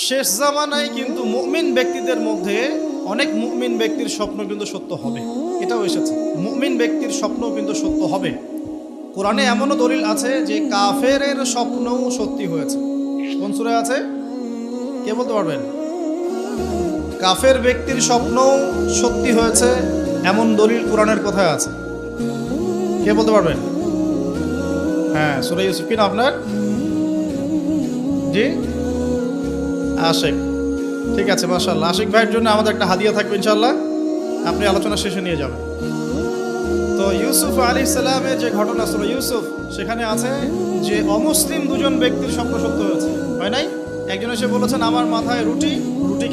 শেষ জামানায় কিন্তু মুমিন ব্যক্তিদের মধ্যে অনেক মুমিন ব্যক্তির স্বপ্ন কিন্তু সত্য হবে, এটাও এসেছে। মুমিন ব্যক্তির স্বপ্ন কিন্তু সত্য হবে। কোরআনে এমনও দলিল আছে যে কাফেরের স্বপ্নও সত্যি হয়েছে। কোন সূরায় আছে কে বলতে পারবেন? কাফের ব্যক্তির স্বপ্নও সত্যি হয়েছে এমন দলিল কোরআনের কোথায় আছে? কে বলতে পারবেন? হ্যাঁ, সূরা ইউসুফ কি না আপনার? জি, আশিক। ঠিক আছে, মাশাআল্লাহ। আশিক ভাইয়ের জন্য আমাদের একটা হাদিয়া থাকবে ইনশাআল্লাহ, আপনি আলোচনা শেষে নিয়ে যাবেন। তো ইউসুফ আলাইহিস সালামের যে ঘটনা সূরা ইউসুফ, সেখানে আছে যে অমুসলিম দুজন ব্যক্তির স্বপ্ন সত্য হয়েছে, হয় নাই? একজন এসে বলেছেন আমার মাথায় রুটি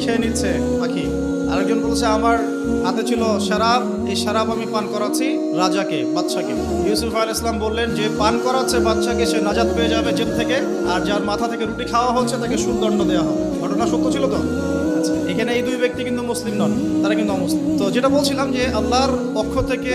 খেয়ে নিচ্ছে পাখি। আরেকজন বলছে আমার হাতে ছিল শরাব, এই শরাব আমি পান করাচ্ছি রাজাকে, বাদশাকে। ইউসুফ আলাইহিস সালাম বললেন যে পান করাচ্ছে বাদশাকে সে নাজাত পেয়ে যাবে জেল থেকে, আর যার মাথা থেকে রুটি খাওয়া হচ্ছে তাকে সুদদণ্ড দেওয়া হবে। ঘটনা সত্য ছিল তো? আচ্ছা, এখানে এই দুই ব্যক্তি কিন্তু মুসলিম নন, তারা কিন্তু অমুসলিম। তো যেটা বলছিলাম যে আল্লাহর পক্ষ থেকে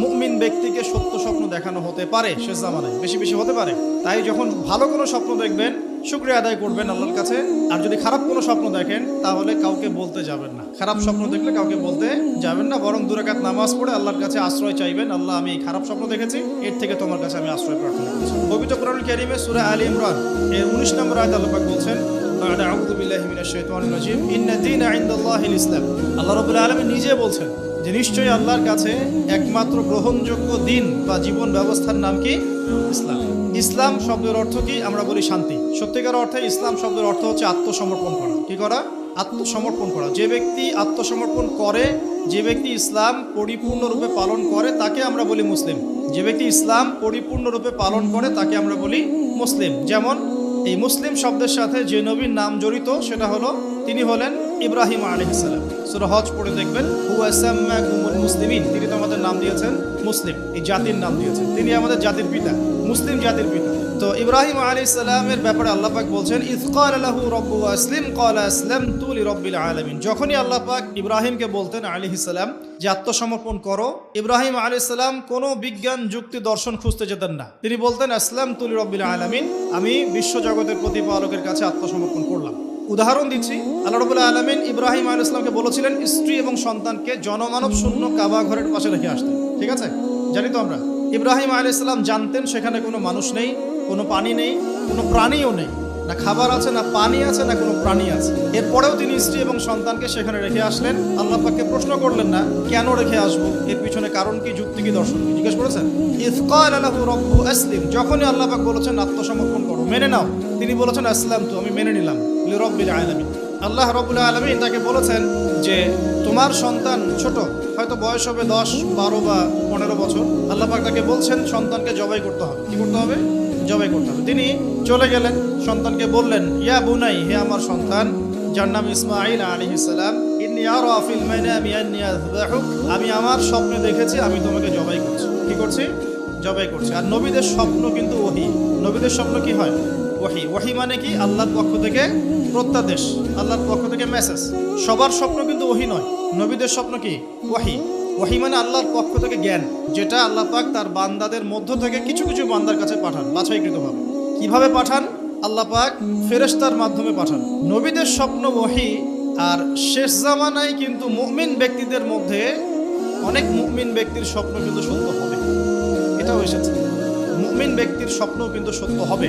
মুমিন ব্যক্তিকে সত্য স্বপ্ন দেখানো হতে পারে শেষ জামানায়, বেশি বেশি হতে পারে। তাই যখন ভালো কোনো স্বপ্ন দেখবেন শুকরিয়া আদায় করবেন আল্লাহর কাছে। আর যদি খারাপ কোনো স্বপ্ন দেখেন তাহলে কাউকে বলতে যাবেন না। খারাপ স্বপ্ন দেখলে কাউকে বলতে যাবেন না, বরং 2 রাকাত নামাজ পড়ে আল্লাহর কাছে আশ্রয় চাইবেন। আল্লাহ, আমি এই খারাপ স্বপ্ন দেখেছি, এর থেকে তোমার কাছে আমি আশ্রয় প্রার্থনা করছি। পবিত্র কোরআনুল কারীমে সূরা আলে ইমরান এর 19 নম্বর আয়াতে আল্লাহ পাক বলছেন, আউযু বিল্লাহি মিনাশ শাইতানির রাজীম, ইন্না দীনা ইনদাল্লাহিল ইসলাম। আল্লাহ রাব্বুল আলামিন নিজে বলছেন যে নিশ্চয়ই আল্লাহর কাছে একমাত্র গ্রহণযোগ্য দিন বা জীবন ব্যবস্থার নাম কি? ইসলাম। ইসলাম শব্দের অর্থ কি? আমরা বলি শান্তি। সত্যিকার অর্থে ইসলাম শব্দের অর্থ হচ্ছে আত্মসমর্পণ করা। কি করা? আত্মসমর্পণ করা। যে ব্যক্তি আত্মসমর্পণ করে, যে ব্যক্তি ইসলাম পরিপূর্ণরূপে পালন করে, তাকে আমরা বলি মুসলিম। যে ব্যক্তি ইসলাম পরিপূর্ণরূপে পালন করে তাকে আমরা বলি মুসলিম। যেমন এই মুসলিম শব্দের সাথে যে নবীর নাম জড়িত সেটা হলো, তিনি হলেন ইব্রাহিম আলাইহিস সালাম। সূরা হজ পড়ে দেখবেন, হুয়া সাম্মাকুমুল মুসলিমিন, তিনি তো আমাদের নাম দিয়েছেন মুসলিম, এই জাতির নাম দিয়েছেন। তিনি আমাদের জাতির পিতা, মুসলিম জাতির পিতা। তো ইব্রাহিম আলাইহিস সালামের ব্যাপারে আল্লাহ পাক বলছেন, ইয ক্বালা লাহু রাব্বুহু আসলিম ক্বালা আসলামতু লিরাব্বিল আলামিন। যখনই আল্লাহ পাক ইব্রাহিমকে বলতেন আলাইহিস সালাম যে আত্মসমর্পণ করো, ইব্রাহিম আলাইহিস সালাম কোনো বিজ্ঞান যুক্তি দর্শন খুঁজতে যেতেন না। তিনি বলতেন আসলামতু লিরাব্বিল আলামিন, আমি বিশ্বজগতের প্রতিপালকের কাছে আত্মসমর্পণ করলাম। উদাহরণ দিচ্ছি, আল্লাহ রাব্বুল আলামিন ইব্রাহিম আলাইহিস সালামকে বলেছিলেন স্ত্রী এবং সন্তানকে জনমানব শূন্য কাবা ঘরের পাশে রেখে আসতে। ঠিক আছে, জানি তো আমরা। ইব্রাহিম আলাইহিস সালাম জানতেন সেখানে কোনো মানুষ নেই, কোনো পানি নেই, কোনো প্রাণীও নেই, না খাবার আছে, না পানি আছে, না কোনো প্রাণী আছে। এরপরেও তিনি স্ত্রী এবং সন্তানকে সেখানে রেখে আসলেন। আল্লাহ পাককে প্রশ্ন করলেন না কেন রেখে আসবো, এর পিছনে কারণ কি, যুক্তি কি, দর্শন কি, জিজ্ঞেস করেছেন। ইয ক্বালা লাহু রাব্বুহু আসলিম, যখনই আল্লাহ পাক বলেছেন আত্মসমর্পণ করো, মেনে নাও, তিনি বলেছেন আসলামতু, আমি মেনে নিলাম, লিরাব্বিল আলামিন। আল্লাহ রাব্বুল আলামিন তাকে বলেছেন যে তোমার সন্তান ছোট, হয়তো বয়স হবে 10, 12 বা 15 বছর। আল্লাহ পাক তাকে বলছেন সন্তানকে জবাই করতে হবে। কি করতে হবে? জবাই করতে হবে। তিনি চলে গেলেন, সন্তানকে বললেন, ইয়া বুনাই, হে আমার সন্তান, যার নাম ইসমাঈল আলাইহিস সালাম, ইন্নী আরা ফিল মানামি আন্নী আযবাহুক, আমি আমার স্বপ্নে দেখেছি আমি তোমাকে জবাই করছি। কি করছি? জবাই করছি। আর নবীদের স্বপ্ন কিন্তু ওহী। নবীদের স্বপ্ন কি হয়? ওহী। ওহী মানে কি? আল্লাহর পক্ষ থেকে প্রত্যাদেশ, আল্লাহর পক্ষ থেকে মেসেজ। সবার স্বপ্ন কিন্তু ওহী নয়। নবীদের স্বপ্ন কি? ওহী। ওহী মানে আল্লাহর পক্ষ থেকে জ্ঞান, যেটা আল্লাহ পাক তার বান্দাদের মধ্য থেকে কিছু কিছু বান্দার কাছে পাঠান বাছাইকৃতভাবে। কিভাবে পাঠান? আল্লাহ পাক ফেরেশতার মাধ্যমে পাঠান। নবীদের স্বপ্ন ওহী। আর শেষ জামানায় কিন্তু মুমিন ব্যক্তিদের মধ্যে অনেক মুমিন ব্যক্তির স্বপ্ন কিন্তু সত্য হবে, এটাও এসেছে। মুমিন ব্যক্তির স্বপ্ন কিন্তু সত্য হবে।